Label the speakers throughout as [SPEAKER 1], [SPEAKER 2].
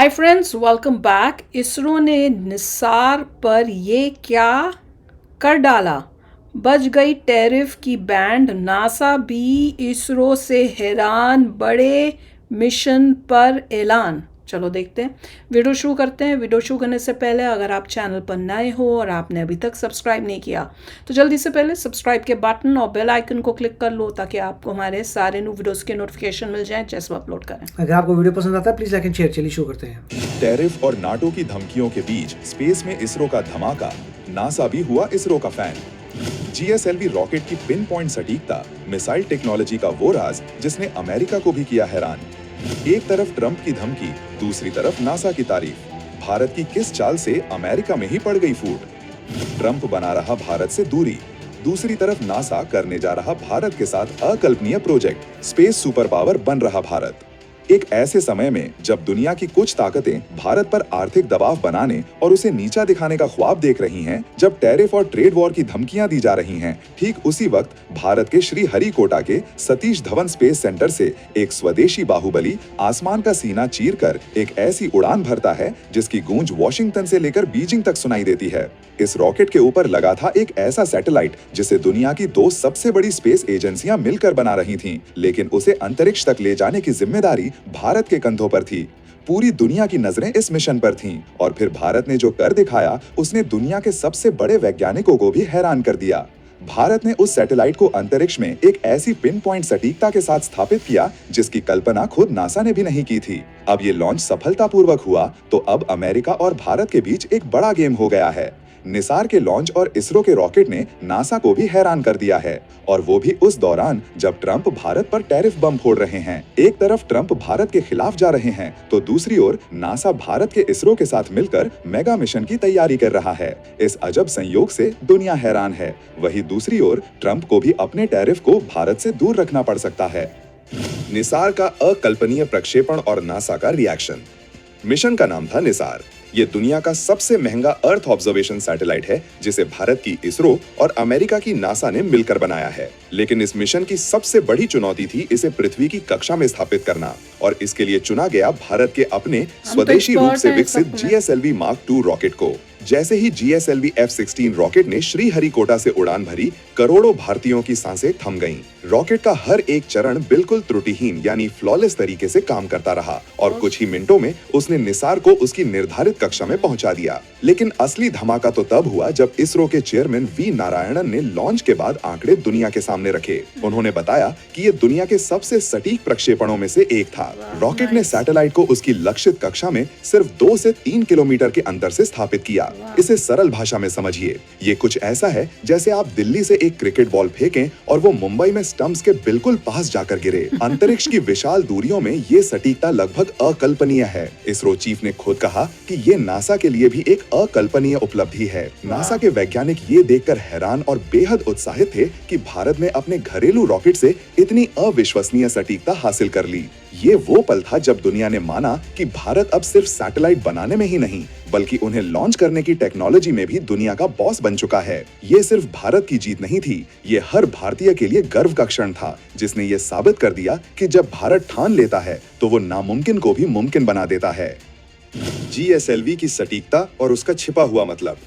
[SPEAKER 1] Hi friends, welcome back. ISRO ने निसार पर ये क्या कर डाला? बज गई टैरिफ की बैंड। नासा भी इसरो से हैरान, बड़े मिशन पर ऐलान। चलो देखते हैं, वीडियो शुरू करते हैं। वीडियो शुरू करने से पहले अगर आप चैनल पर नए हो और आपने अभी तक सब्सक्राइब नहीं किया तो जल्दी से पहले सब्सक्राइब के बटन और बेल आइकन को क्लिक कर लो ताकि आपको हमारे सारे न्यू वीडियोस के नोटिफिकेशन मिल जाएं जैसे हम अपलोड करें।
[SPEAKER 2] अगर आपको वीडियो पसंद आता है प्लीज लाइक एंड शेयर। चलिए शुरू करते हैं।
[SPEAKER 3] टैरिफ और नाटो की धमकियों के बीच स्पेस में इसरो का धमाका। नासा भी हुआ इसरो का फैन। जीएसएलवी रॉकेट की पिन पॉइंट सटीकता, मिसाइल टेक्नोलॉजी का वो राज जिसने अमेरिका को भी किया हैरान। एक तरफ ट्रंप की धमकी, दूसरी तरफ नासा की तारीफ। भारत की किस चाल से अमेरिका में ही पड़ गई फूट। ट्रंप बना रहा भारत से दूरी, दूसरी तरफ नासा करने जा रहा भारत के साथ अकल्पनीय प्रोजेक्ट। स्पेस सुपर पावर बन रहा भारत। एक ऐसे समय में जब दुनिया की कुछ ताकतें भारत पर आर्थिक दबाव बनाने और उसे नीचा दिखाने का ख्वाब देख रही हैं, जब टैरिफ और ट्रेड वॉर की धमकियां दी जा रही हैं, ठीक उसी वक्त भारत के श्रीहरिकोटा के सतीश धवन स्पेस सेंटर से एक स्वदेशी बाहुबली आसमान का सीना चीरकर एक ऐसी उड़ान भरता है जिसकी गूंज वॉशिंगटन से लेकर बीजिंग तक सुनाई देती है। इस रॉकेट के ऊपर लगा था एक ऐसा सैटेलाइट जिसे दुनिया की दो सबसे बड़ी स्पेस एजेंसियां मिलकर बना रही थीं, लेकिन उसे अंतरिक्ष तक ले जाने की जिम्मेदारी भारत के कंधों पर थी। पूरी दुनिया की नजरें इस मिशन पर थीं और फिर भारत ने जो कर दिखाया उसने दुनिया के सबसे बड़े वैज्ञानिकों को भी हैरान कर दिया। भारत ने उस सैटेलाइट को अंतरिक्ष में एक ऐसी पिन पॉइंट सटीकता के साथ स्थापित किया जिसकी कल्पना खुद नासा ने भी नहीं की थी। अब ये लॉन्च सफलतापूर्वक हुआ तो अब अमेरिका और भारत के बीच एक बड़ा गेम हो गया है। निसार के लॉन्च और इसरो के रॉकेट ने नासा को भी हैरान कर दिया है, और वो भी उस दौरान जब ट्रंप भारत पर टैरिफ बम फोड़ रहे हैं। एक तरफ ट्रंप भारत के खिलाफ जा रहे हैं तो दूसरी ओर नासा भारत के इसरो के साथ मिलकर मेगा मिशन की तैयारी कर रहा है। इस अजब संयोग से दुनिया हैरान है। वहीं दूसरी ओर ट्रंप को भी अपने टैरिफ को भारत से दूर रखना पड़ सकता है। निसार का अकल्पनीय प्रक्षेपण और नासा का रिएक्शन। मिशन का नाम था निसार। ये दुनिया का सबसे महंगा अर्थ ऑब्जर्वेशन सैटेलाइट है जिसे भारत की इसरो और अमेरिका की नासा ने मिलकर बनाया है। लेकिन इस मिशन की सबसे बड़ी चुनौती थी इसे पृथ्वी की कक्षा में स्थापित करना, और इसके लिए चुना गया भारत के अपने स्वदेशी रूप से विकसित जीएसएलवी मार्क II रॉकेट को। जैसे ही जीएसएलवी F-16 रॉकेट ने श्रीहरिकोटा से उड़ान भरी, करोड़ों भारतीयों की सांसें थम गईं। रॉकेट का हर एक चरण बिल्कुल त्रुटिहीन यानी फ्लॉलेस तरीके से काम करता रहा और कुछ ही मिनटों में उसने निसार को उसकी निर्धारित कक्षा में पहुंचा दिया। लेकिन असली धमाका तो तब हुआ जब इसरो के चेयरमैन वी नारायणन ने लॉन्च के बाद आंकड़े दुनिया के सामने रखे। उन्होंने बताया कि ये दुनिया के सबसे सटीक प्रक्षेपणों में से एक था। रॉकेट ने सैटेलाइट को उसकी लक्षित कक्षा में सिर्फ 2 से 3 किलोमीटर के अंतर से स्थापित किया। इसे सरल भाषा में समझिए, ये कुछ ऐसा है जैसे आप दिल्ली से एक क्रिकेट बॉल फेंकें और वो मुंबई में स्टंप्स के बिल्कुल पास जाकर गिरे। अंतरिक्ष की विशाल दूरियों में ये सटीकता लगभग अकल्पनीय है। इसरो चीफ ने खुद कहा कि ये नासा के लिए भी एक अकल्पनीय उपलब्धि है। नासा के वैज्ञानिक ये देखकर हैरान और बेहद उत्साहित थे कि भारत ने अपने घरेलू रॉकेट से इतनी अविश्वसनीय सटीकता हासिल कर ली। ये वो पल था जब दुनिया ने माना कि भारत अब सिर्फ सैटेलाइट बनाने में ही नहीं बल्कि उन्हें लॉन्च करने की टेक्नोलॉजी में भी दुनिया का बॉस बन चुका है। ये सिर्फ भारत की जीत नहीं थी, ये हर भारतीय के लिए गर्व का क्षण था जिसने ये साबित कर दिया कि जब भारत ठान लेता है तो वो नामुमकिन को भी मुमकिन बना देता है। जीएसएलवी की सटीकता और उसका छिपा हुआ मतलब।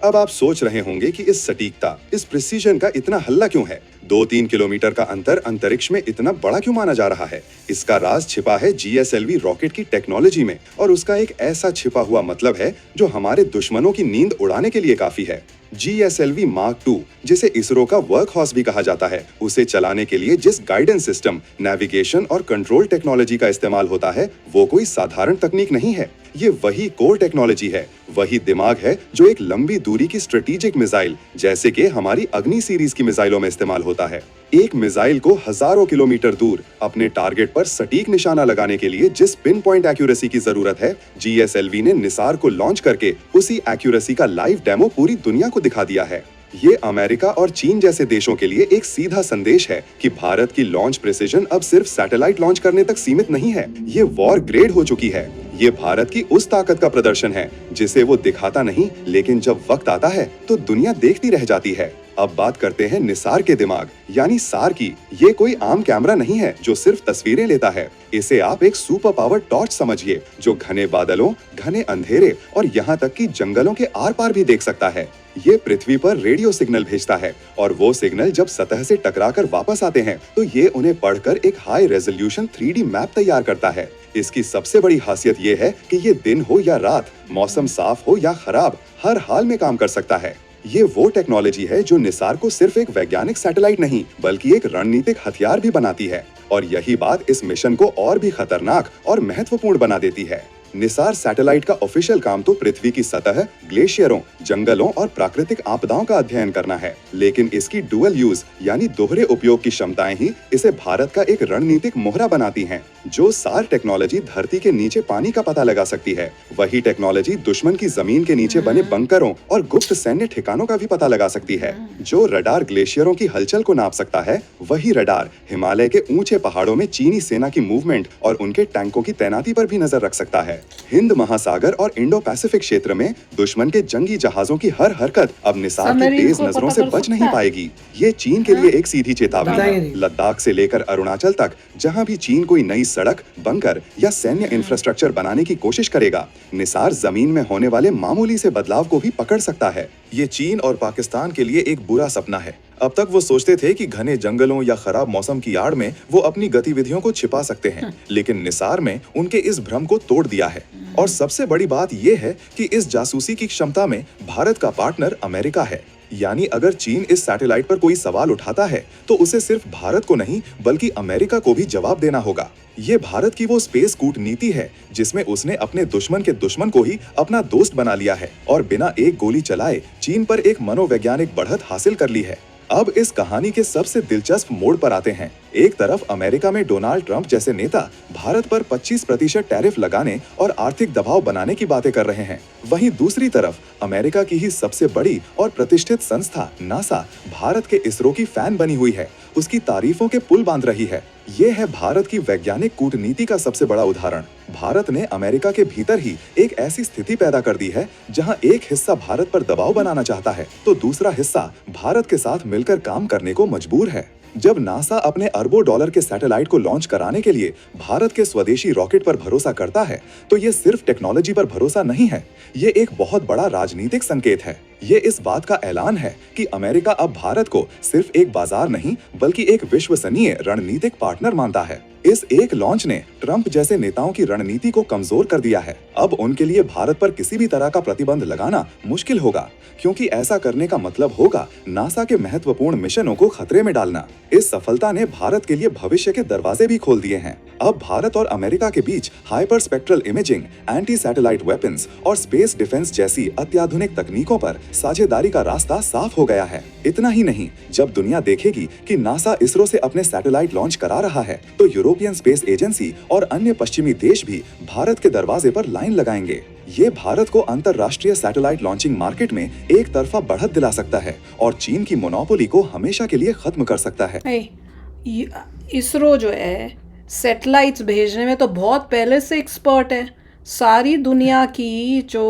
[SPEAKER 3] अब आप सोच रहे होंगे कि इस सटीकता, इस प्रिसीजन का इतना हल्ला क्यों है? 2-3 किलोमीटर का अंतर अंतरिक्ष में इतना बड़ा क्यों माना जा रहा है? इसका राज छिपा है जीएसएलवी रॉकेट की टेक्नोलॉजी में, और उसका एक ऐसा छिपा हुआ मतलब है जो हमारे दुश्मनों की नींद उड़ाने के लिए काफी है। जीएसएलवी मार्क II, जिसे इसरो का वर्क हॉर्स भी कहा जाता है, उसे चलाने के लिए जिस गाइडेंस सिस्टम, नेविगेशन और कंट्रोल टेक्नोलॉजी का इस्तेमाल होता है वो कोई साधारण तकनीक नहीं है। ये वही कोर टेक्नोलॉजी है, वही दिमाग है जो एक लंबी दूरी की स्ट्रेटेजिक मिसाइल जैसे कि हमारी अग्नि सीरीज की मिसाइलों में इस्तेमाल होता है। एक मिसाइल को हजारों किलोमीटर दूर अपने टारगेट पर सटीक निशाना लगाने के लिए जिस पिन पॉइंट एक्यूरेसी की जरूरत है, जीएसएलवी ने निसार को लॉन्च करके उसी एक्यूरेसी का लाइव डेमो पूरी दुनिया को दिखा दिया है। ये अमेरिका और चीन जैसे देशों के लिए एक सीधा संदेश है कि भारत की लॉन्च प्रिसिजन अब सिर्फ सैटेलाइट लॉन्च करने तक सीमित नहीं है, ये वॉर ग्रेड हो चुकी है। ये भारत की उस ताकत का प्रदर्शन है जिसे वो दिखाता नहीं, लेकिन जब वक्त आता है तो दुनिया देखती रह जाती है। अब बात करते हैं निसार के दिमाग यानी सार की। ये कोई आम कैमरा नहीं है जो सिर्फ तस्वीरें लेता है। इसे आप एक सुपर पावर टॉर्च समझिए जो घने बादलों, घने अंधेरे और यहाँ तक कि जंगलों के आर पार भी देख सकता है। ये पृथ्वी पर रेडियो सिग्नल भेजता है और वो सिग्नल जब सतह से टकराकर वापस आते हैं तो ये उन्हें पढ़कर एक हाई रेजोल्यूशन 3D मैप तैयार करता है। इसकी सबसे बड़ी खासियत ये है कि ये दिन हो या रात, मौसम साफ हो या खराब, हर हाल में काम कर सकता है। ये वो टेक्नोलॉजी है जो निसार को सिर्फ एक वैज्ञानिक सैटेलाइट नहीं बल्कि एक रणनीतिक हथियार भी बनाती है और यही बात इस मिशन को और भी खतरनाक और महत्वपूर्ण बना देती है। निसार सैटेलाइट का ऑफिशियल काम तो पृथ्वी की सतह, ग्लेशियरों, जंगलों और प्राकृतिक आपदाओं का अध्ययन करना है, लेकिन इसकी डुअल यूज यानी दोहरे उपयोग की क्षमताएं ही इसे भारत का एक रणनीतिक मोहरा बनाती हैं। जो सार टेक्नोलॉजी धरती के नीचे पानी का पता लगा सकती है, वही टेक्नोलॉजी दुश्मन की जमीन के नीचे बने बंकरों और गुप्त सैन्य ठिकानों का भी पता लगा सकती है। जो रडार ग्लेशियरों की हलचल को नाप सकता है, वही रडार हिमालय के ऊंचे पहाड़ों में चीनी सेना की मूवमेंट और उनके टैंकों की तैनाती पर भी नजर रख सकता है। हिंद महासागर और इंडो पैसिफिक क्षेत्र में दुश्मन के जंगी जहाजों की हर हरकत अब निसार की
[SPEAKER 1] सबमरीन
[SPEAKER 3] तेज
[SPEAKER 1] को
[SPEAKER 3] नजरों
[SPEAKER 1] पता
[SPEAKER 3] से
[SPEAKER 1] कर
[SPEAKER 3] बच
[SPEAKER 1] सकता
[SPEAKER 3] नहीं
[SPEAKER 1] है।
[SPEAKER 3] पाएगी। ये चीन के लिए एक सीधी चेतावनी
[SPEAKER 2] बताएंगे
[SPEAKER 3] है।
[SPEAKER 2] नहीं।
[SPEAKER 3] लद्दाख से लेकर अरुणाचल तक जहां भी चीन कोई नई सड़क, बंकर या सैन्य इंफ्रास्ट्रक्चर बनाने की कोशिश करेगा, निसार जमीन में होने वाले मामूली से बदलाव को भी पकड़ सकता है। ये चीन और पाकिस्तान के लिए एक बुरा सपना है। अब तक वो सोचते थे कि घने जंगलों या खराब मौसम की आड़ में वो अपनी गतिविधियों को छिपा सकते हैं, लेकिन निसार में उनके इस भ्रम को तोड़ दिया है। और सबसे बड़ी बात ये है कि इस जासूसी की क्षमता में भारत का पार्टनर अमेरिका है। यानी अगर चीन इस सैटेलाइट पर कोई सवाल उठाता है तो उसे सिर्फ भारत को नहीं बल्कि अमेरिका को भी जवाब देना होगा। ये भारत की वो स्पेस कूटनीति है जिसमें उसने अपने दुश्मन के दुश्मन को ही अपना दोस्त बना लिया है और बिना एक गोली चलाए चीन पर एक मनोवैज्ञानिक बढ़त हासिल कर ली है। अब इस कहानी के सबसे दिलचस्प मोड़ पर आते हैं। एक तरफ अमेरिका में डोनाल्ड ट्रंप जैसे नेता भारत पर 25% टैरिफ लगाने और आर्थिक दबाव बनाने की बातें कर रहे हैं, वहीं दूसरी तरफ अमेरिका की ही सबसे बड़ी और प्रतिष्ठित संस्था नासा भारत के इसरो की फैन बनी हुई है, उसकी तारीफों के पुल बांध रही है। ये है भारत की वैज्ञानिक कूटनीति का सबसे बड़ा उदाहरण। भारत ने अमेरिका के भीतर ही एक ऐसी स्थिति पैदा कर दी है जहां एक हिस्सा भारत पर दबाव बनाना चाहता है तो दूसरा हिस्सा भारत के साथ मिलकर काम करने को मजबूर है। जब नासा अपने अरबों डॉलर के सैटेलाइट को लॉन्च कराने के लिए भारत के स्वदेशी रॉकेट पर भरोसा करता है तो ये सिर्फ टेक्नोलॉजी पर भरोसा नहीं है, ये एक बहुत बड़ा राजनीतिक संकेत है। ये इस बात का ऐलान है कि अमेरिका अब भारत को सिर्फ एक बाजार नहीं बल्कि एक विश्वसनीय रणनीतिक पार्टनर मानता है। इस एक लॉन्च ने ट्रंप जैसे नेताओं की रणनीति को कमजोर कर दिया है। अब उनके लिए भारत पर किसी भी तरह का प्रतिबंध लगाना मुश्किल होगा, क्योंकि ऐसा करने का मतलब होगा नासा के महत्वपूर्ण मिशनों को खतरे में डालना। इस सफलता ने भारत के लिए भविष्य के दरवाजे भी खोल दिए हैं। अब भारत और अमेरिका के बीच hyperspectral imaging, anti satellite weapons और स्पेस डिफेंस जैसी अत्याधुनिक तकनीकों पर साझेदारी का रास्ता साफ हो गया है। इतना ही नहीं, जब दुनिया देखेगी कि नासा इसरो से अपने सैटेलाइट लॉन्च करा रहा है तो यूरोपियन स्पेस एजेंसी और अन्य पश्चिमी देश भी भारत के दरवाजे पर लाइन लगाएंगे। ये भारत को अंतरराष्ट्रीय सैटेलाइट लॉन्चिंग मार्केट में एक तरफा बढ़त दिला सकता है और चीन की मोनोपोली को हमेशा के लिए खत्म कर सकता है।
[SPEAKER 1] इसरो जो है सैटेलाइट्स भेजने में तो बहुत पहले से एक्सपर्ट है। सारी दुनिया की जो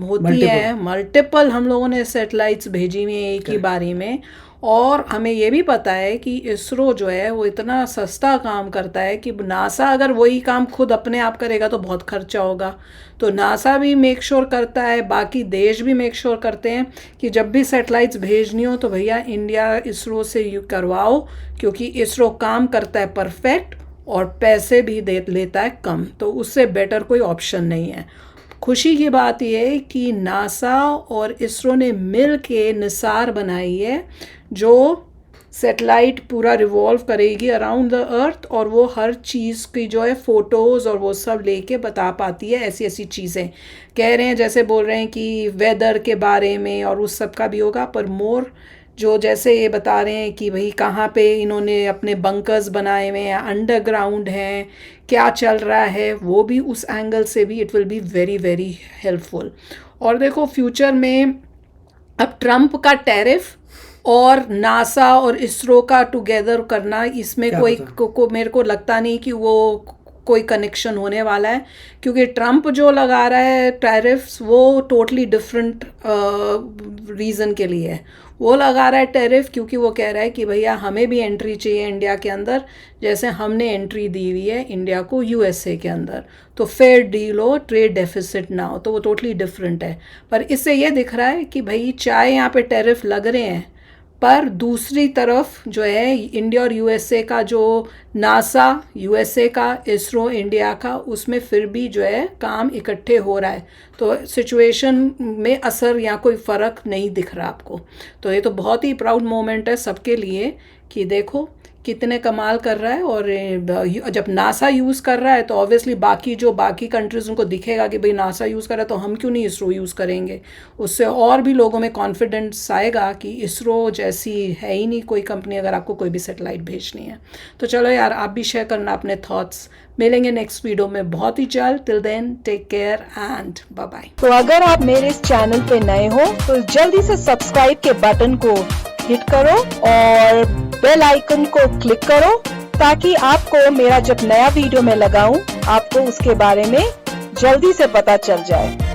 [SPEAKER 1] होती है मल्टीपल हम लोगों ने सैटेलाइट्स भेजी हुई हैं एक ही बारी में, और हमें ये भी पता है कि इसरो जो है वो इतना सस्ता काम करता है कि नासा अगर वही काम खुद अपने आप करेगा तो बहुत खर्चा होगा। तो नासा भी मेक श्योर करता है, बाकी देश भी मेक श्योर करते हैं कि जब भी सैटेलाइट्स भेजनी हो तो भैया इंडिया इसरो से करवाओ, क्योंकि इसरो काम करता है परफेक्ट और पैसे भी दे लेता है कम, तो उससे बेटर कोई ऑप्शन नहीं है। खुशी की बात यह है कि नासा और इसरो ने मिल के निसार बनाई है जो सैटेलाइट पूरा रिवॉल्व करेगी अराउंड द अर्थ, और वो हर चीज़ की जो है फ़ोटोज़ और वो सब लेके बता पाती है। ऐसी ऐसी चीज़ें कह रहे हैं, जैसे बोल रहे हैं कि वेदर के बारे में और उस सब का भी होगा, पर मोर जो जैसे ये बता रहे हैं कि भाई कहाँ पे इन्होंने अपने बंकर्स बनाए हुए हैं, अंडरग्राउंड हैं, क्या चल रहा है, वो भी उस एंगल से भी it will be very very helpful. और देखो फ्यूचर में अब ट्रंप का टैरिफ और नासा और इसरो का टुगेदर करना, इसमें कोई को मेरे को लगता नहीं कि वो कोई कनेक्शन होने वाला है, क्योंकि ट्रम्प जो लगा रहा है टैरिफ्स वो टोटली डिफरेंट रीज़न के लिए है। वो लगा रहा है टैरिफ क्योंकि वो कह रहा है कि भैया हमें भी एंट्री चाहिए इंडिया के अंदर, जैसे हमने एंट्री दी हुई है इंडिया को यूएसए के अंदर, तो फेयर डील हो, ट्रेड डेफिसिट ना हो, तो वो टोटली डिफरेंट है। पर इससे ये दिख रहा है कि भाई चाहे यहाँ पे टैरिफ लग रहे हैं, पर दूसरी तरफ जो है इंडिया और यूएसए का जो नासा यूएसए का, इसरो इंडिया का, उसमें फिर भी जो है काम इकट्ठे हो रहा है, तो सिचुएशन में असर या कोई फ़र्क नहीं दिख रहा आपको। तो ये तो बहुत ही प्राउड मोमेंट है सबके लिए कि देखो कितने कमाल कर रहा है। और जब नासा यूज़ कर रहा है तो ऑब्वियसली बाकी कंट्रीज़ उनको दिखेगा कि भाई नासा यूज़ कर रहा है तो हम क्यों नहीं इसरो यूज़ करेंगे। उससे और भी लोगों में कॉन्फिडेंस आएगा कि इसरो जैसी है ही नहीं कोई कंपनी अगर आपको कोई भी सैटेलाइट भेजनी है। तो चलो यार, आप भी शेयर करना अपने थॉट्स। मिलेंगे नेक्स्ट वीडियो में बहुत ही जल्द। Till then take care and bye bye.
[SPEAKER 4] तो अगर आप मेरे इस चैनल पे नए हो तो जल्दी से सब्सक्राइब के बटन को हिट करो और बेल आइकन को क्लिक करो, ताकि आपको मेरा जब नया वीडियो मैं लगाऊं आपको उसके बारे में जल्दी से पता चल जाए।